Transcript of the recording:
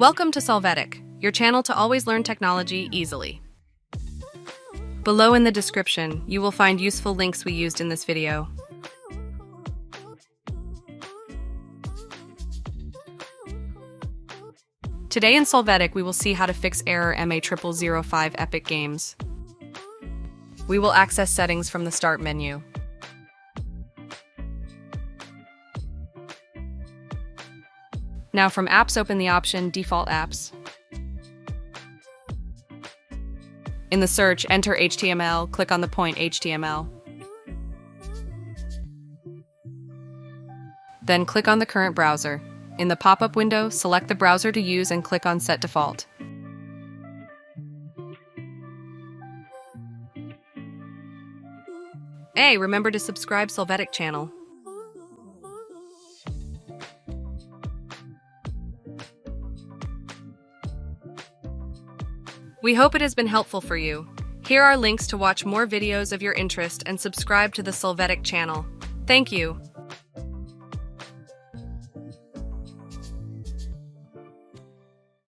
Welcome to Solvetic, your channel to always learn technology easily. Below in the description, you will find useful links we used in this video. Today in Solvetic, we will see how to fix error 𝗔𝗟𝗟 Epic Games. We will access settings from the Start menu. Now from Apps, open the option Default Apps. In the search, enter HTML, click on the point HTML. Then click on the current browser. In the pop-up window, select the browser to use and click on Set Default. Hey, remember to subscribe Solvetic channel. We hope it has been helpful for you. Here are links to watch more videos of your interest and subscribe to the Solvetic channel. Thank you.